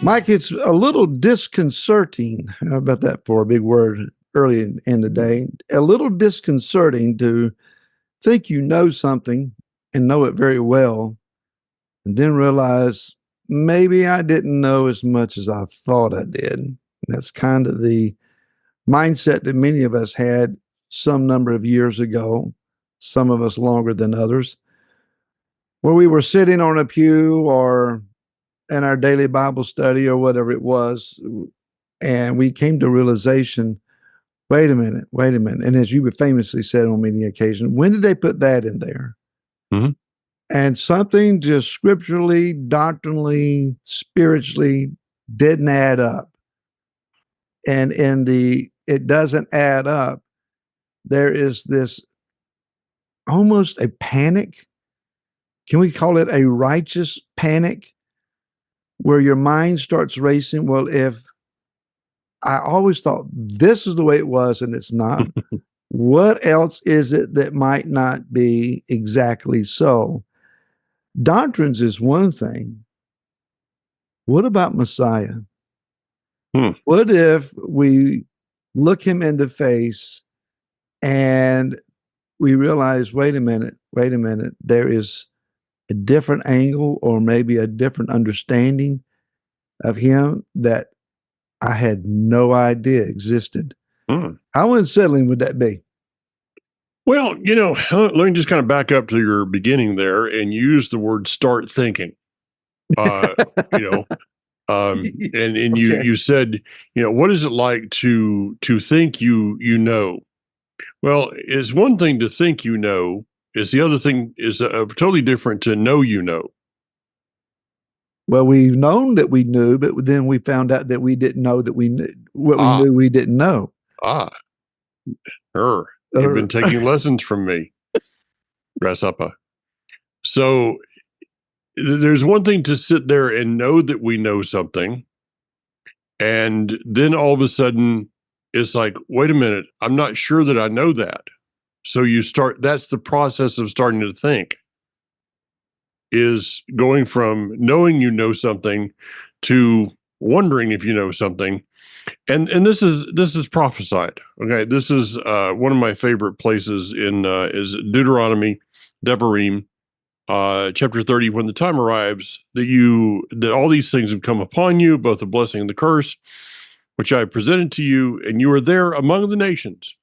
Mike, it's a little disconcerting. How about that for a big word early in the day? A little disconcerting to think you know something and know it very well, and then realize maybe I didn't know as much as I thought I did. That's kind of the mindset that many of us had some number of years ago, some of us longer than others, where we were sitting on a pew or in our daily Bible study or whatever it was, and we came to realization, wait a minute, wait a minute. And as you famously said on many occasions, when did they put that in there? Mhm. And something just scripturally, doctrinally, spiritually didn't add up. And it doesn't add up. There is this almost a panic. Can we call it a righteous panic where your mind starts racing? Well, if I always thought this is the way it was and it's not, what else is it that might not be exactly so? Doctrines is one thing. What about Messiah? Hmm. What if we look him in the face and we realize, wait a minute, there is a different angle or maybe a different understanding of him that I had no idea existed. Hmm. How unsettling would that be? Well, let me just kind of back up to your beginning there and use the word start thinking. Uh, you know, and you Okay. you said, what is it like to think you know? Well, it's one thing to think you know, is the other thing is totally different to know you know. Well, we've known that we knew, but then we found out that we didn't know that we knew what we Ah, knew we didn't know. ah, you've been taking lessons from me, grasshopper. So there's one thing to sit there and know that we know something. And then all of a sudden, it's like, wait a minute, I'm not sure that I know that. So that's the process of starting to think, is going from knowing you know something to wondering if you know something. And this is prophesied. Okay. This is one of my favorite places in is Deuteronomy, Devarim, chapter 30, when the time arrives that all these things have come upon you, both the blessing and the curse, which I presented to you, and you are there among the nations.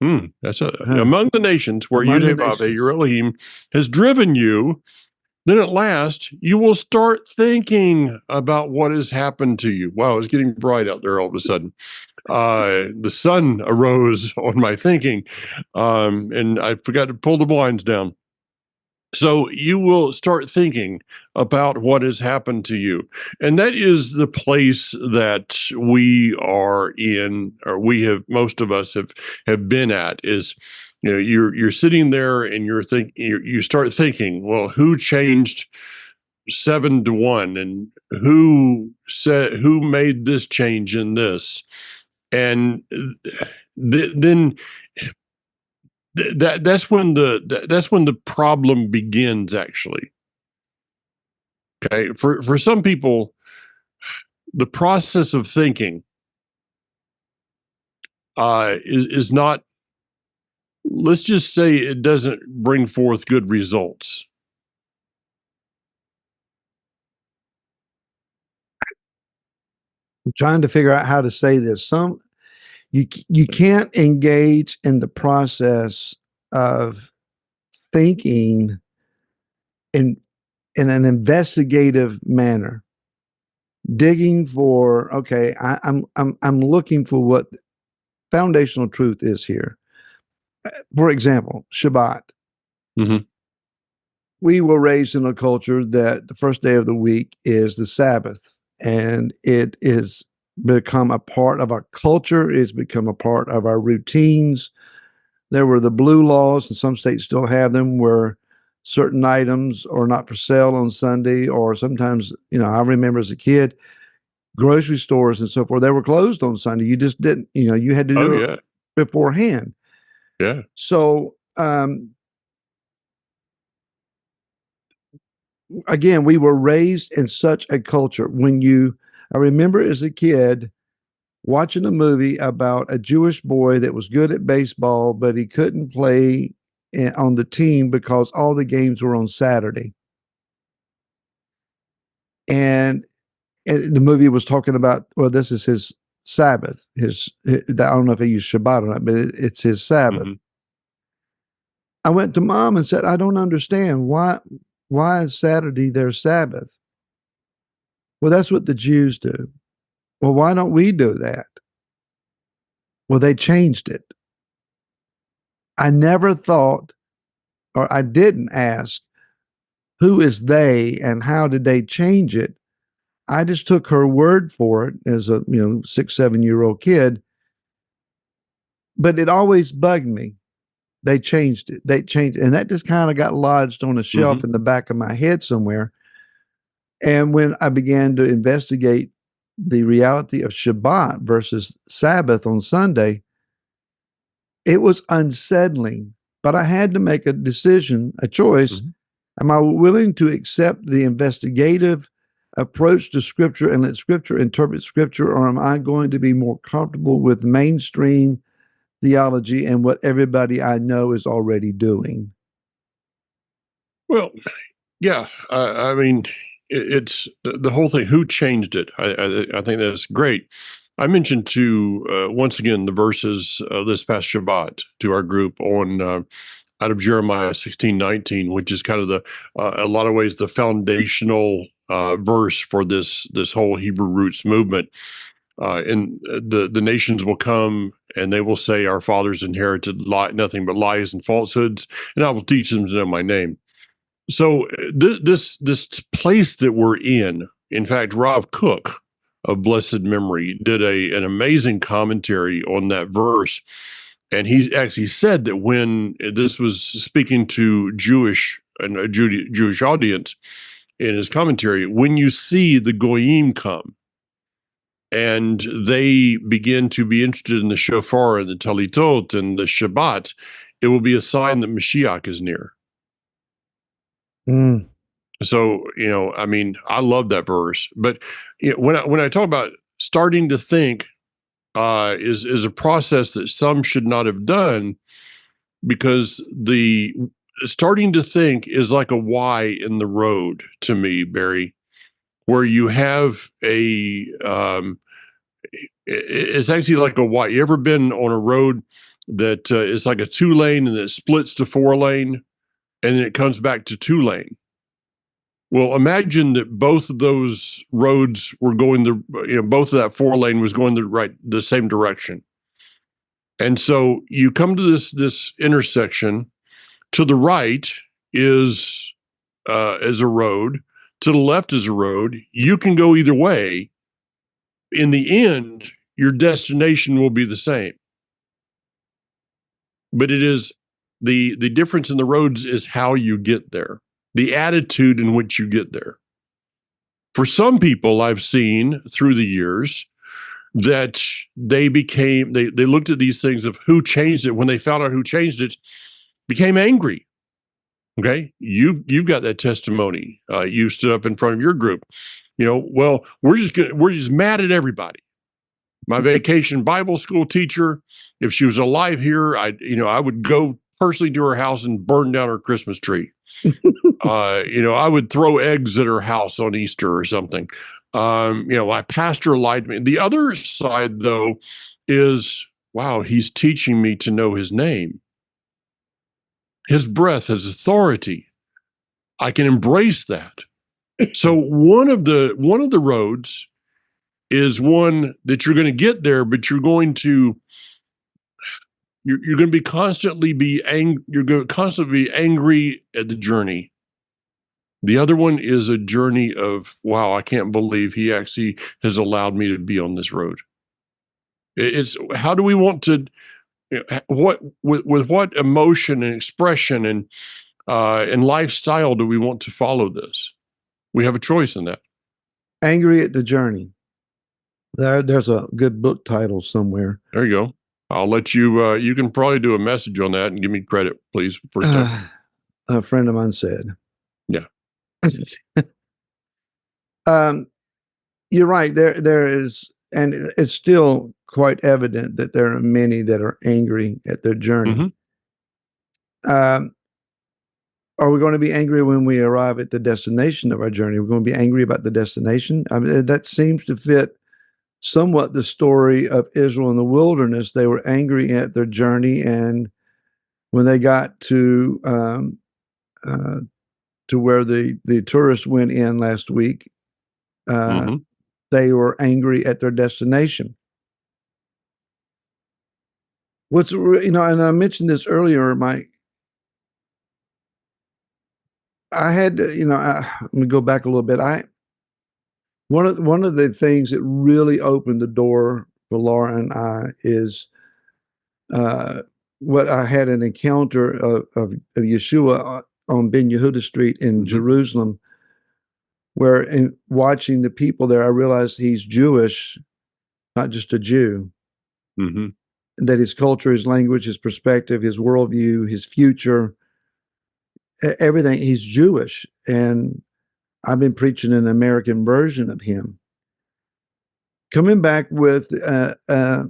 Among the nations where Among the Yudhevave, your nations. Elohim, has driven you. Then at last you will start thinking about what has happened to you. Wow, it's getting bright out there all of a sudden. The sun arose on my thinking, and I forgot to pull the blinds down. So you will start thinking about what has happened to you. And that is the place that we are in, or most of us have been at, is, you're sitting there and you start thinking, well, who changed 7 to 1, and who made this change in this? And then that's when the problem begins, actually. Okay, for some people, the process of thinking is not. Let's just say it doesn't bring forth good results. I'm trying to figure out how to say this. You can't engage in the process of thinking in an investigative manner, digging for, okay, I'm looking for what foundational truth is here. For example, Shabbat. Mm-hmm. We were raised in a culture that the first day of the week is the Sabbath, and it is become a part of our culture. It's become a part of our routines. There were the blue laws, and some states still have them, where certain items are not for sale on Sunday, or sometimes, I remember as a kid, grocery stores and so forth, they were closed on Sunday. You just didn't, you had to Oh do it yeah, beforehand. yeah. So, again, we were raised in such a culture. When you I remember as a kid watching a movie about a Jewish boy that was good at baseball, but he couldn't play on the team because all the games were on Saturday. And the movie was talking about, well, this is his Sabbath. I don't know if he used Shabbat or not, but it's his Sabbath. Mm-hmm. I went to mom and said, I don't understand why is Saturday their Sabbath? Well, that's what the Jews do. Well, why don't we do that? Well, they changed it. I never thought, or I didn't ask, who is they and how did they change it? I just took her word for it as a 6, 7-year-old kid. But it always bugged me. They changed it. And that just kind of got lodged on a shelf Mm-hmm. in the back of my head somewhere. And when I began to investigate the reality of Shabbat versus Sabbath on Sunday, it was unsettling. But I had to make a decision, a choice. Mm-hmm. Am I willing to accept the investigative approach to Scripture and let Scripture interpret Scripture, or am I going to be more comfortable with mainstream theology and what everybody I know is already doing? Well, yeah. I mean, it's the whole thing. Who changed it? I think that's great. I mentioned once again the verses this past Shabbat to our group on out of Jeremiah 16:19, which is kind of a lot of ways the foundational verse for this whole Hebrew roots movement. And the nations will come and they will say, "Our fathers inherited nothing but lies and falsehoods, and I will teach them to know my name." So this place that we're in fact, Rav Kook of blessed memory did an amazing commentary on that verse, and he actually said that when this was speaking to a Jewish audience in his commentary, when you see the goyim come and they begin to be interested in the shofar and the talitot and the Shabbat, it will be a sign that Mashiach is near. Mm. So, I mean, I love that verse. But when I talk about starting to think is a process that some should not have done, because the starting to think is like a Y in the road to me, Barry, where you have it's actually like a Y. You ever been on a road that is like a 2-lane and it splits to 4-lane and then it comes back to 2-lane? Well, imagine that both of those roads were going both of that 4-lane was going the same direction. And so you come to this intersection. To the right is a road. To the left is a road. You can go either way. In the end, your destination will be the same. But it is the difference in the roads is how you get there, the attitude in which you get there. For some people I've seen through the years that they looked at these things of who changed it. When they found out who changed it, became angry. Okay, you've got that testimony. You stood up in front of your group. Well, we're just mad at everybody. My vacation Bible school teacher, if she was alive here, I would go personally to her house and burn down her Christmas tree. I would throw eggs at her house on Easter or something. My pastor lied to me. The other side, though, is, wow, he's teaching me to know his name. His breath has authority. I can embrace that. So one of the roads is one that you're going to get there, but you're going to you're going to constantly be angry at the journey. The other one is a journey of, wow, I can't believe he actually has allowed me to be on this road. It's how do we want to, with what emotion and expression and lifestyle do we want to follow this? We have a choice in that. Angry at the Journey. There's a good book title somewhere. There you go. I'll let you, you can probably do a message on that and give me credit, please, for a second. A friend of mine said. Yeah. um, you're right. There is, and it's still quite evident that there are many that are angry at their journey. Hmm. Um, are we going to be angry when we arrive at the destination of our journey? We're going to be angry about the destination. I mean, that seems to fit somewhat the story of Israel in the wilderness. They were angry at their journey, and when they got uh, to where the tourists went in last week, uh, Hmm. they were angry at their destination. And I mentioned this earlier, Mike. I had to, let me go back a little bit. I one of the things that really opened the door for Laura and I is uh, what I had an encounter of Yeshua on Ben Yehuda Street in Hmm. Jerusalem, where in watching the people there, I realized he's Jewish, not just a Jew. Hmm. That his culture, his language, his perspective, his worldview, his future, everything. He's Jewish, and I've been preaching an American version of him. Coming back with a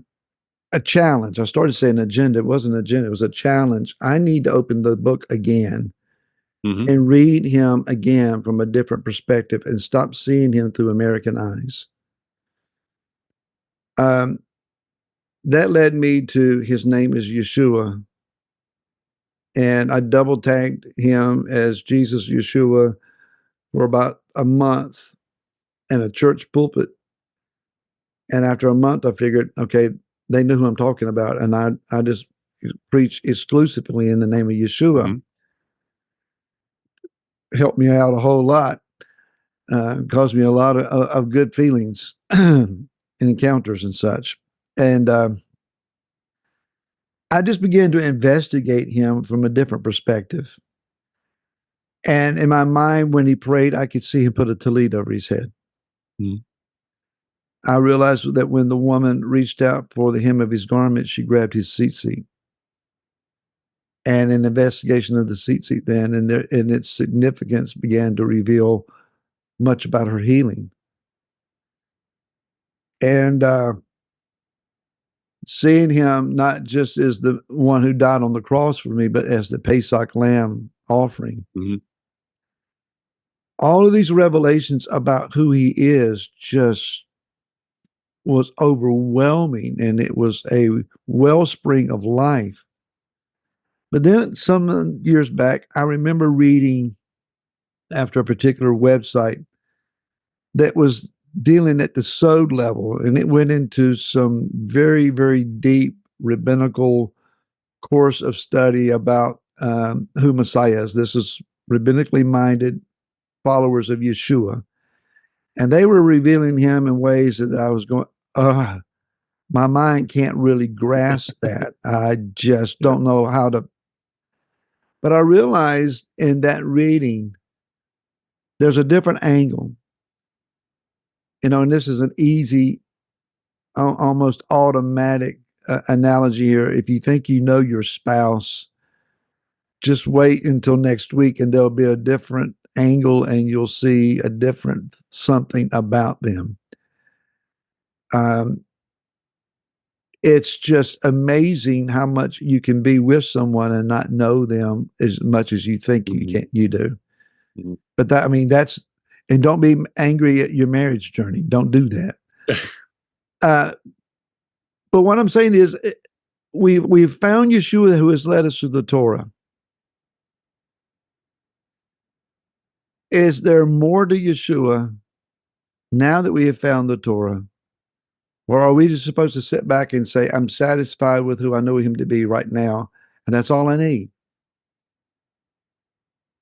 challenge. I started saying agenda. It wasn't an agenda. It was a challenge. I need to open the book again Hmm. and read him again from a different perspective and stop seeing him through American eyes. Um, that led me to his name is Yeshua. And I double tagged him as Jesus Yeshua for about a month in a church pulpit. And after a month, I figured, okay, they knew who I'm talking about. And I just preach exclusively in the name of Yeshua. Hmm. Helped me out a whole lot, caused me a lot of good feelings and encounters and such. And I just began to investigate him from a different perspective. And in my mind, when he prayed, I could see him put a tallit over his head. Hmm. I realized that when the woman reached out for the hem of his garment, she grabbed his seat. And an investigation of the seat then and its significance began to reveal much about her healing. And seeing him not just as the one who died on the cross for me, but as the Pesach lamb offering. Hmm. All of these revelations about who he is just was overwhelming, and it was a wellspring of life. But then some years back, I remember reading after a particular website that was dealing at the sod level, and it went into some very, very deep rabbinical course of study about who Messiah is. This is rabbinically minded followers of Yeshua. And they were revealing him in ways that I was going, my mind can't really grasp that. I just Yeah. don't know how to. But I realized in that reading, there's a different angle. And this is an easy, almost automatic analogy here. If you think you know your spouse, just wait until next week and there'll be a different angle and you'll see a different something about them. Um, it's just amazing how much you can be with someone and not know them as much as you think Hmm. you do. Hmm. But and don't be angry at your marriage journey. Don't do that. Uh, but what I'm saying is, we've found Yeshua who has led us through the Torah. Is there more to Yeshua now that we have found the Torah? Or are we just supposed to sit back and say, I'm satisfied with who I know him to be right now, and that's all I need?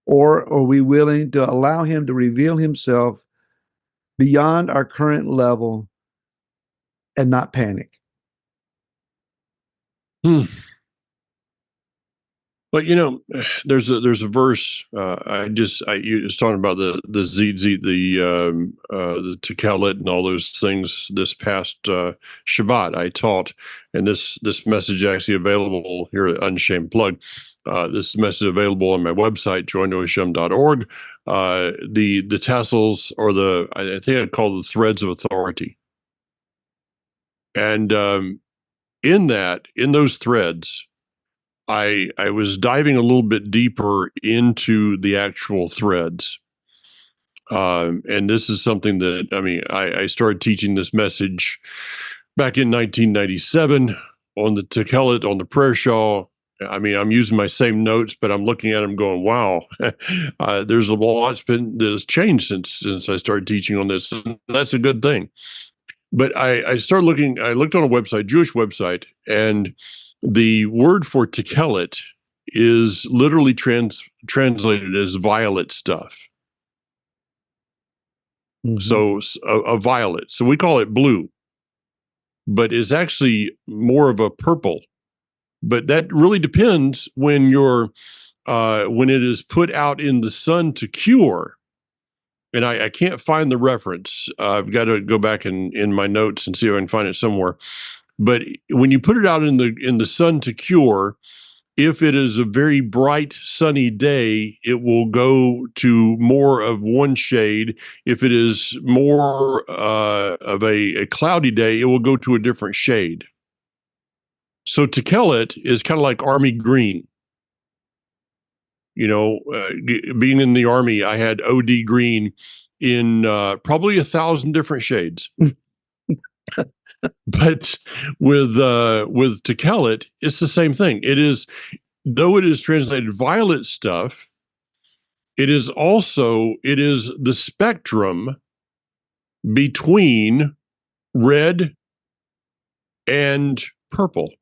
Or are we willing to allow him to reveal himself beyond our current level and not panic? Hmm. But there's a verse. You was talking about the zit, the tekelet, and all those things. This past Shabbat, I taught, and this message is actually available here at Unshamed Plug. this message available on my website, joinoisham.org. The tassels, or I think I call the threads of authority. And in those threads, I was diving a little bit deeper into the actual threads. And this is something that, I started teaching this message back in 1997 on the Tekelit, on the prayer shawl. I'm using my same notes, but I'm looking at them going, wow, there's a lot that has changed since I started teaching on this. And that's a good thing. But I looked on a website, Jewish website, and the word for Tekelit is literally translated as violet stuff. Mm-hmm. So a violet. So we call it blue, but it's actually more of a purple. But that really depends when it is put out in the sun to cure. And I can't find the reference. I've got to go back in my notes and see if I can find it somewhere. But when you put it out in the sun to cure, if it is a very bright, sunny day, it will go to more of one shade. If it is more of a cloudy day, it will go to a different shade. So Tekelit is kind of like army green. Being in the Army, I had OD green in probably 1,000 different shades. But with Tekelit, it's the same thing. Though it is translated violet stuff, it is the spectrum between red and purple.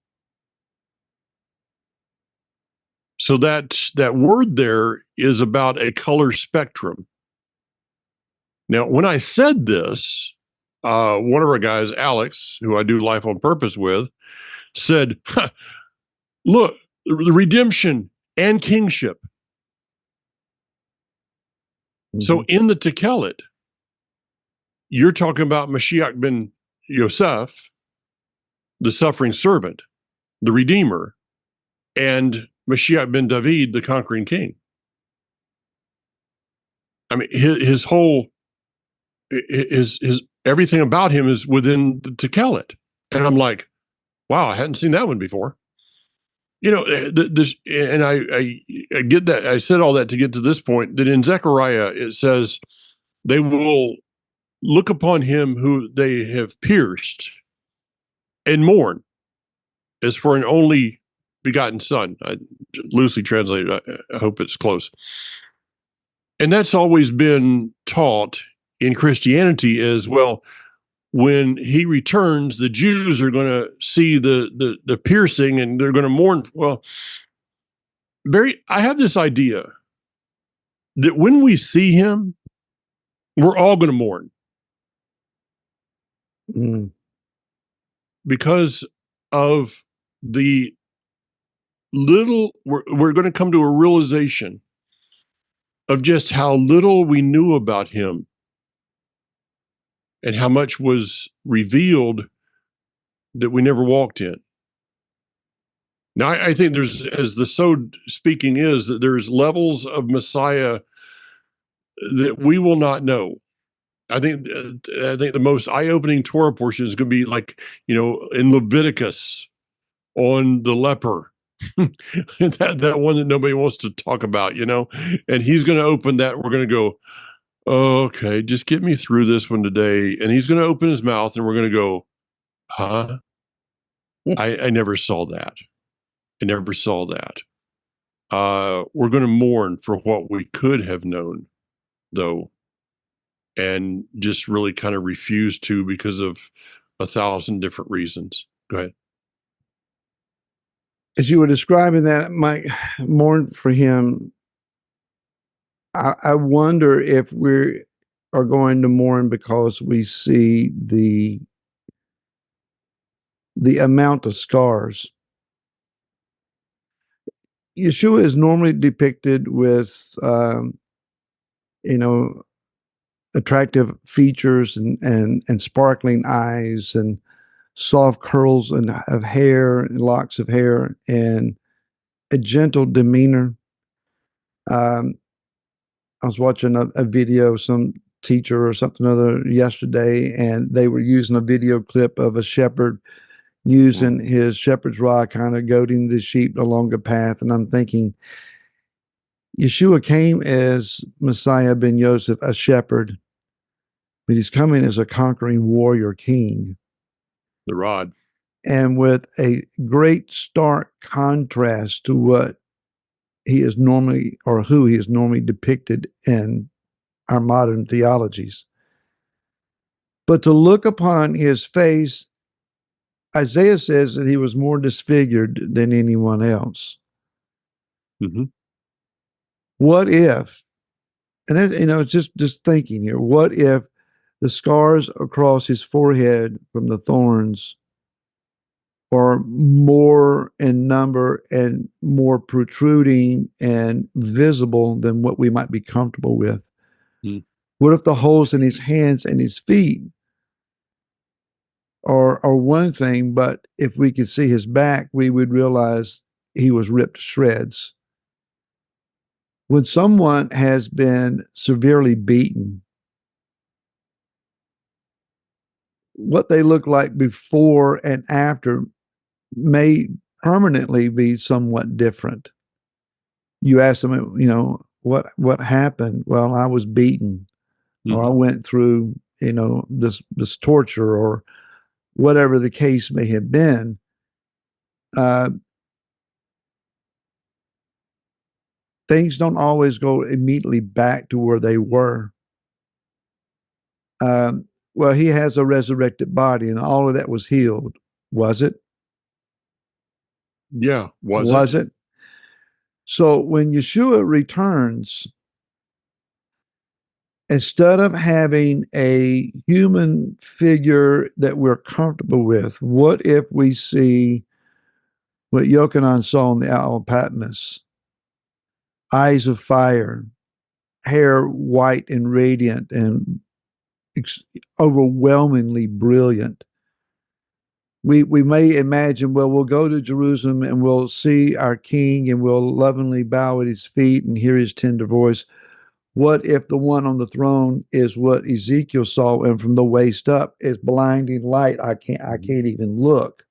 So that word there is about a color spectrum. Now, when I said this, one of our guys, Alex, who I do Life on Purpose with, said, look, the redemption and kingship. Mm-hmm. So in the Tekelit, you're talking about Mashiach ben Yosef, the suffering servant, the Redeemer, and Mashiach ben David, the conquering king. His whole, his everything about him is within the Tekelit. And I'm like, wow, I hadn't seen that one before. And I get that. I said all that to get to this point, that in Zechariah, it says, they will look upon him who they have pierced and mourn as for an only begotten son. I loosely translated. I hope it's close. And that's always been taught in Christianity as well. When he returns, the Jews are going to see the piercing and they're going to mourn. Well, Barry, I have this idea that when we see him, we're all going to mourn. Mm. Because of the we're going to come to a realization of just how little we knew about him and how much was revealed that we never walked in. Now, I think there's, as the Sod speaking is, that there's levels of Messiah that we will not know. I think the most eye-opening Torah portion is going to be like, in Leviticus on the leper, that one that nobody wants to talk about, and he's going to open that. We're going to go, oh, okay, just get me through this one today. And he's going to open his mouth and we're going to go, huh? I never saw that. I never saw that. We're going to mourn for what we could have known, though, and just really kind of refuse to because of 1,000 different reasons. Go ahead. As you were describing that, Mike, mourn for him, I wonder if we are going to mourn because we see the amount of scars. Yeshua is normally depicted with, attractive features and sparkling eyes and soft curls of hair and locks of hair. And a gentle demeanor. Um, I was watching a video, some teacher or something other yesterday, and they were using a video clip of a shepherd Mm. using his shepherd's rod, kind of goading the sheep along a path. And I'm thinking, Yeshua came as Messiah ben Yosef, a shepherd, but he's coming as a conquering warrior king. The rod. And with a great stark contrast to what he is normally, or who he is normally depicted in our modern theologies. But to look upon his face, Isaiah says that he was more disfigured than anyone else. Mm-hmm. What if, and it, it's just thinking here, what if the scars across his forehead from the thorns are more in number and more protruding and visible than what we might be comfortable with? Mm. What if the holes in his hands and his feet are one thing, but if we could see his back, we would realize he was ripped to shreds? When someone has been severely beaten, what they look like before and after may permanently be somewhat different. You ask them, what happened? Well, I was beaten, or I Mm-hmm. went through, this torture, or whatever the case may have been. Uh, Things don't always go immediately back to where they were. Um, well, he has a resurrected body, and all of that was healed. Was it? Yeah. Was Was it? it? So when Yeshua returns, instead of having a human figure that we're comfortable with, what if we see what Yochanan saw on the Isle of Patmos? Eyes of fire, hair white and radiant and overwhelmingly brilliant. We may imagine, well, we'll go to Jerusalem and we'll see our king and we'll lovingly bow at his feet and hear his tender voice. What if the one on the throne is what Ezekiel saw, and from the waist up is blinding light? I can't even look.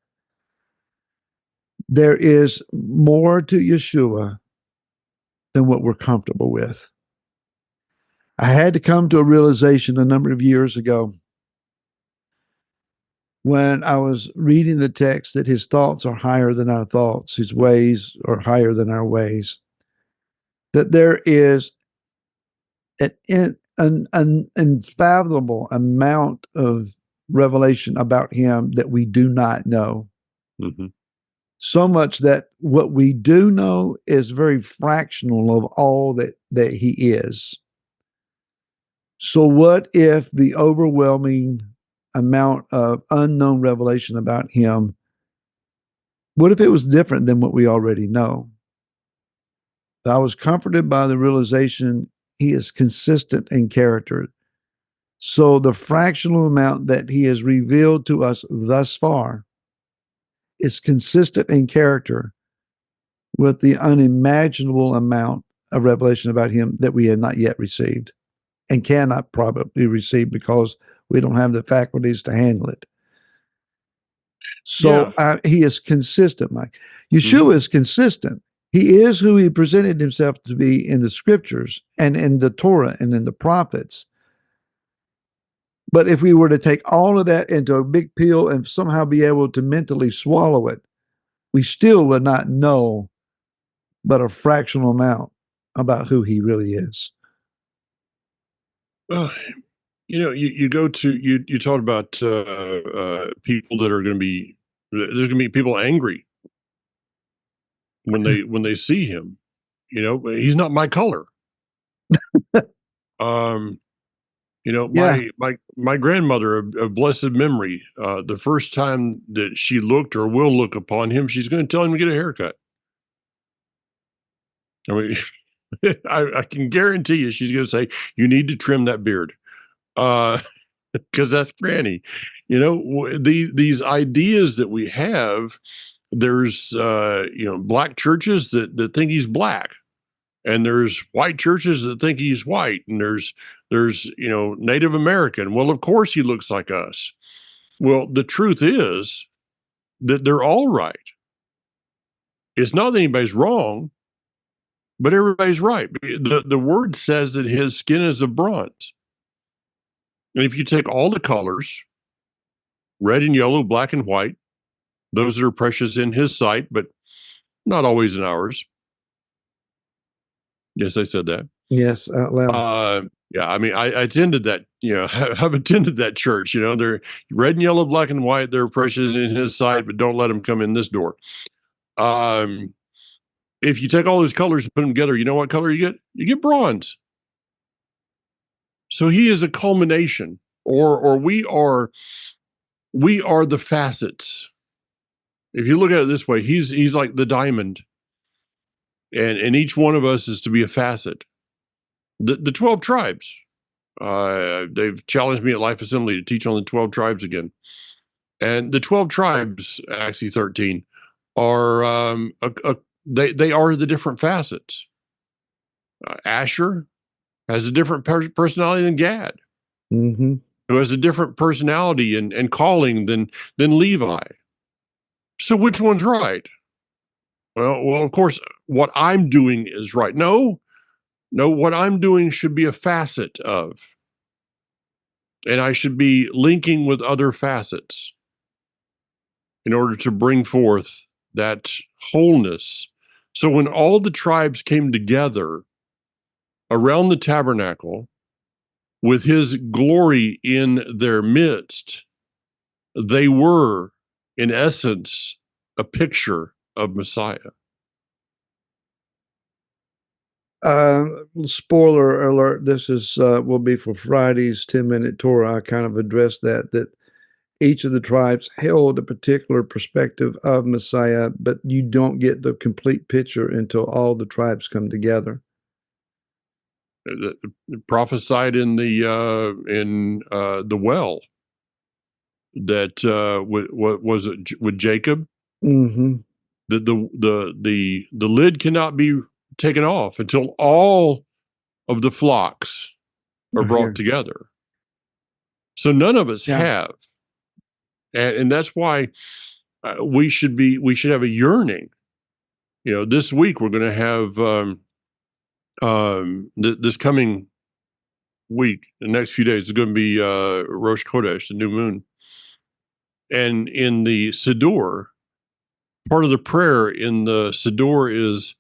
There is more to Yeshua than what we're comfortable with. I had to come to a realization a number of years ago when I was reading the text that his thoughts are higher than our thoughts, his ways are higher than our ways, that there is an unfathomable amount of revelation about him that we do not know. Mm-hmm. So much that what we do know is very fractional of all that he is. So, what if the overwhelming amount of unknown revelation about him, what if it was different than what we already know? I was comforted by the realization he is consistent in character. So the fractional amount that he has revealed to us thus far is consistent in character with the unimaginable amount of revelation about him that we have not yet received and cannot probably receive because we don't have the faculties to handle it. So Yeah. he is consistent, Mike. Mm-hmm. Yeshua is consistent. He is who he presented himself to be in the scriptures and in the Torah and in the prophets. But if we were to take all of that into a big pill and somehow be able to mentally swallow it, we still would not know but a fractional amount about who he really is. Well, you go to you talked about people that are going to be there's going to be people angry when they see him. He's not my color. Um, Yeah. my grandmother of blessed memory, the first time that she looked or will look upon him, she's going to tell him to get a haircut. I mean, I can guarantee you, she's going to say, "You need to trim that beard," because that's Granny. These ideas that we have There's black churches that think he's black, and there's white churches that think he's white, and there's Native American. Well, of course he looks like us. Well, the truth is that they're all right. It's not that anybody's wrong, but everybody's right. The word says that his skin is of bronze. And if you take all the colors, red and yellow, black and white, those that are precious in his sight, but not always in ours. Yes, I said that. Yes, out loud. Yeah, I mean, I attended that, I've attended that church, they're red and yellow, black and white, they're precious in his sight, but don't let them come in this door. If you take all those colors and put them together, you know what color you get? You get bronze. So he is a culmination, or we are the facets. If you look at it this way, he's like the diamond, and each one of us is to be a facet. The 12 tribes, they've challenged me at Life Assembly to teach on the 12 tribes again. And the 12 tribes, actually 13, are they are the different facets. Asher has a different personality than Gad, Mm-hmm. who has a different personality and calling than Levi. So which one's right? Well, of course, what I'm doing is right. No, what I'm doing should be a facet of, and I should be linking with other facets in order to bring forth that wholeness. So when all the tribes came together around the tabernacle with his glory in their midst, they were, in essence, a picture of Messiah. Spoiler alert, this is will be for Friday's 10-minute Torah. I kind of addressed that each of the tribes held a particular perspective of Messiah, but you don't get the complete picture until all the tribes come together. Prophesied in the well that what was it with Jacob? Mm-hmm. The lid cannot be taken off until all of the flocks are brought together. So none of us have, and that's why we should have a yearning. This week we're going to have this coming week, the next few days is going to be Rosh Chodesh, the new moon, and in the Siddur, part of the prayer in the Siddur is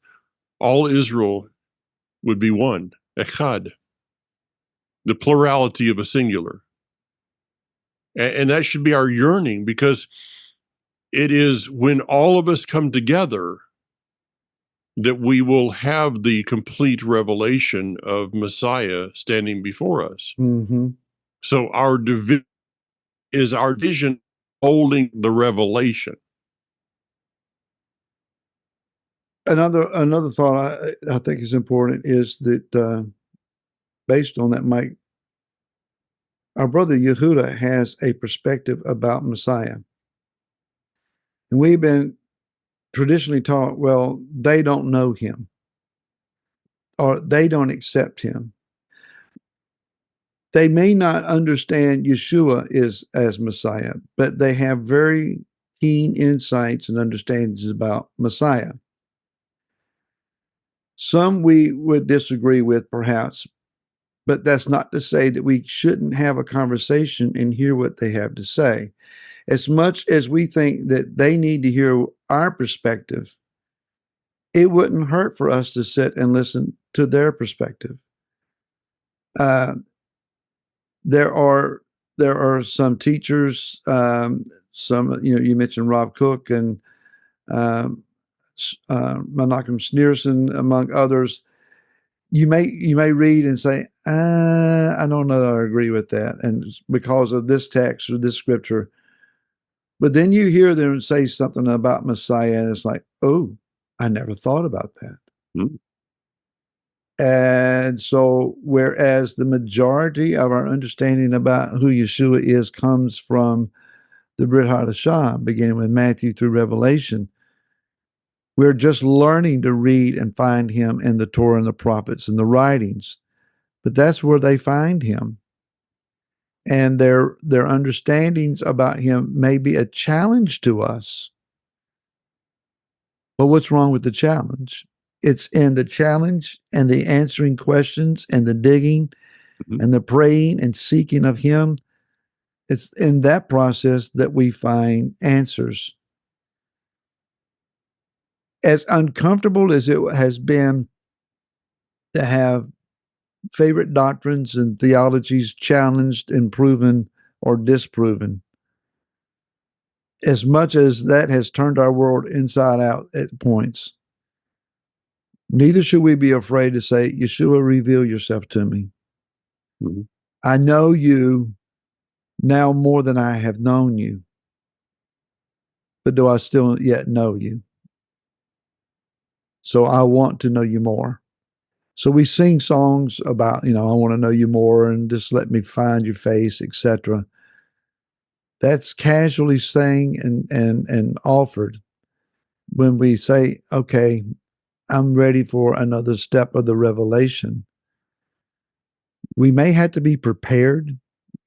all Israel would be one, echad, the plurality of a singular. And that should be our yearning, because it is when all of us come together that we will have the complete revelation of Messiah standing before us. Mm-hmm. So our vision holding the revelation. Another thought I think is important is that based on that, Mike, our brother Yehuda has a perspective about Messiah. And we've been traditionally taught, well, they don't know him or they don't accept him. They may not understand Yeshua as Messiah, but they have very keen insights and understandings about Messiah. Some we would disagree with, perhaps, but that's not to say that we shouldn't have a conversation and hear what they have to say. As much as we think that they need to hear our perspective, it wouldn't hurt for us to sit and listen to their perspective. There are some teachers, some, you mentioned Rob Cook and Menachem Schneerson, among others. You may read and say, I don't know that I agree with that, and because of this text or this scripture. But then you hear them say something about Messiah, and it's like, oh, I never thought about that. Mm-hmm. And so, whereas the majority of our understanding about who Yeshua is comes from the Brit Hadashah, beginning with Matthew through Revelation, We're just learning to read and find him in the Torah and the prophets and the writings. But that's where they find him. And their understandings about him may be a challenge to us. But what's wrong with the challenge? It's in the challenge and the answering questions and the digging and the praying and seeking of him. It's in that process that we find answers. As uncomfortable as it has been to have favorite doctrines and theologies challenged and proven or disproven, as much as that has turned our world inside out at points, neither should we be afraid to say, Yeshua, reveal yourself to me. Mm-hmm. I know you now more than I have known you, but do I still yet know you? So I want to know you more. So we sing songs about, I want to know you more and just let me find your face, etc. That's casually sang and offered when we say, okay, I'm ready for another step of the revelation. We may have to be prepared.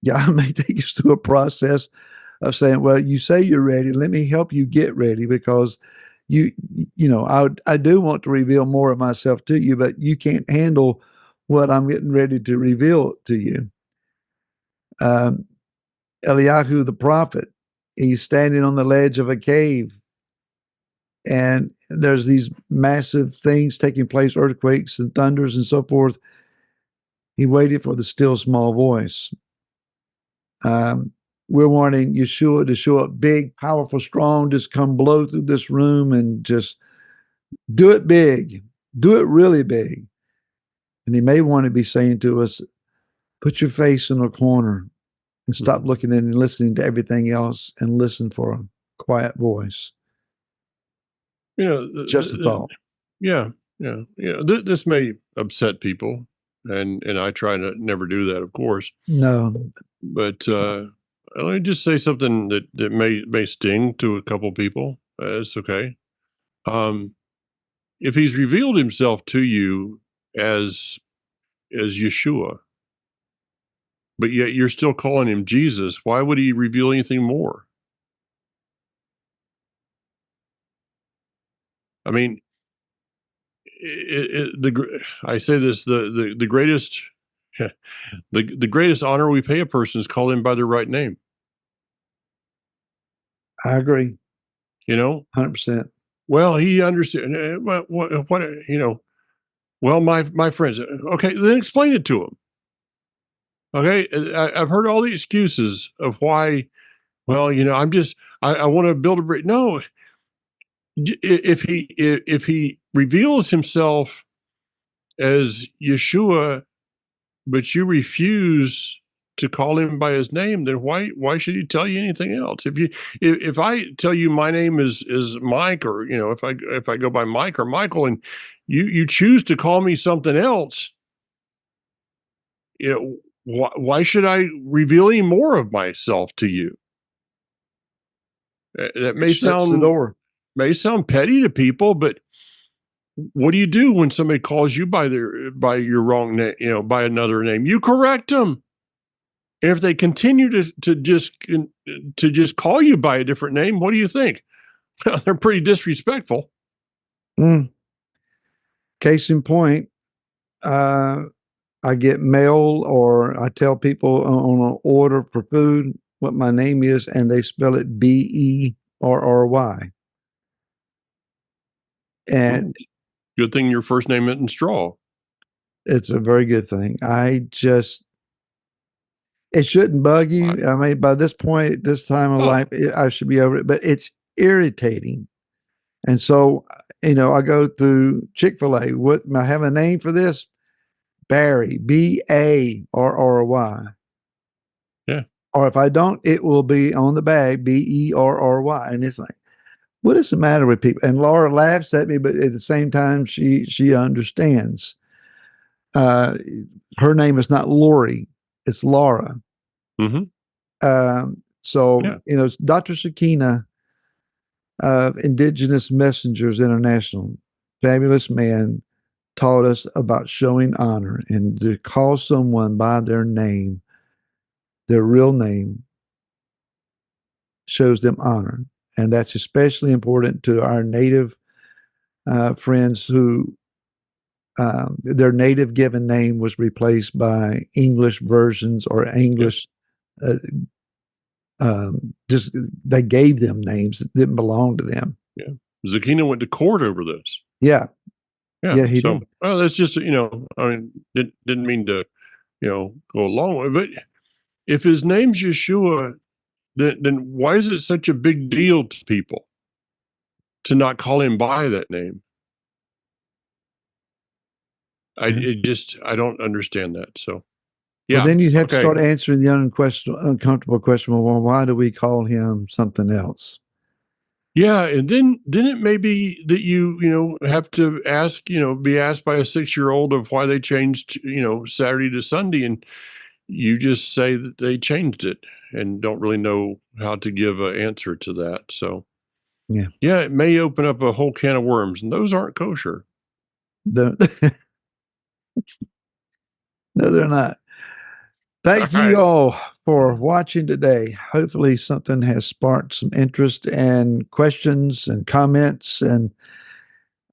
God may take us through a process of saying, well, you say you're ready. Let me help you get ready because I do want to reveal more of myself to you, but you can't handle what I'm getting ready to reveal to you. Eliyahu the prophet, he's standing on the ledge of a cave, and there's these massive things taking place, earthquakes and thunders and so forth. He waited for the still small voice. We're wanting Yeshua to show up big, powerful, strong, just come blow through this room and just do it big, do it really big. And he may want to be saying to us, put your face in a corner and stop looking in and listening to everything else and listen for a quiet voice. Just a thought. Yeah. This may upset people, and I try to never do that, of course. No. But let me just say something that may sting to a couple people. It's okay. If he's revealed himself to you as Yeshua, but yet you're still calling him Jesus, why would he reveal anything more? I mean, I say this: the greatest the greatest honor we pay a person is call him by their right name. I agree. 100%. Well, he understands. What Well, my friends. Okay, then explain it to him. Okay, I've heard all the excuses of why. Well, I want to build a bridge. No, if he reveals himself as Yeshua, but you refuse to call him by his name, then why should he tell you anything else? If I tell you my name is Mike, or if I go by Mike or Michael, and you choose to call me something else, why should I reveal any more of myself to you? That It shuts the door. may sound petty to people, but what do you do when somebody calls you by your wrong name, by another name? You correct them. And if they continue to just call you by a different name, what do you think? They're pretty disrespectful. Case in point, I get mail or I tell people on an order for food what my name is, and they spell it Berry. And good thing your first name isn't Straw. It's a very good thing. It shouldn't bug you. I mean, by this point, this time of life, I should be over it, but it's irritating. And so, I go through Chick-fil-A. What, I have a name for this? Barry, Barry. Yeah. Or if I don't, it will be on the bag, Berry. And it's like, what is the matter with people? And Laura laughs at me, but at the same time, she understands. Her name is not Lori, it's Laura. Mm-hmm. So, Dr. Sakina Indigenous Messengers International, fabulous man, taught us about showing honor and to call someone by their name, their real name, shows them honor. And that's especially important to our native friends who their native given name was replaced by English versions or Yeah. English. Uh, just they gave them names that didn't belong to them. Yeah. Zakina went to court over this. Yeah, Yeah. yeah, he So, did. well, that's just, I mean, didn't mean to, go along with it. But if his name's Yeshua, then why is it such a big deal to people to not call him by that name? Yeah. I don't understand that. So, Well, yeah. then you have to Okay. start answering the uncomfortable question. Well, why do we call him something else? Yeah, and then it may be that you have to ask, be asked by a 6-year-old of why they changed, Saturday to Sunday, and you just say that they changed it and don't really know how to give an answer to that. So, Yeah, yeah, it may open up a whole can of worms, and those aren't kosher. no, they're not. All Thank you right. all for watching today. Hopefully, something has sparked some interest and questions and comments. And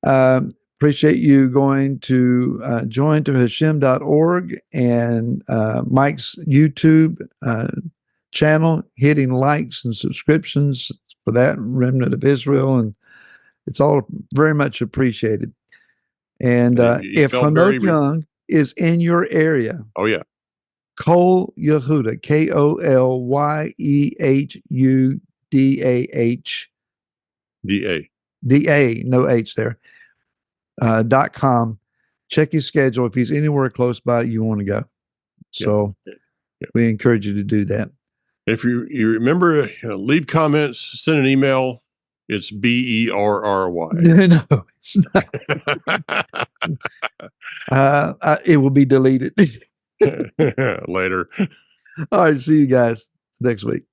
appreciate you going to join to Hashem.org and Mike's YouTube channel, hitting likes and subscriptions for that Remnant of Israel. And it's all very much appreciated. And He if felt Hanok very, Young is in your area, oh, yeah, Kol Yehuda, KOLYEHUDAH, DA. DA, no H there, .com. Check his schedule. If he's anywhere close by, you want to go. Yeah. So Yeah. we encourage you to do that. If you remember, leave comments, send an email. It's BERRY. No, it's not. It will be deleted. Later. All right. See you guys next week.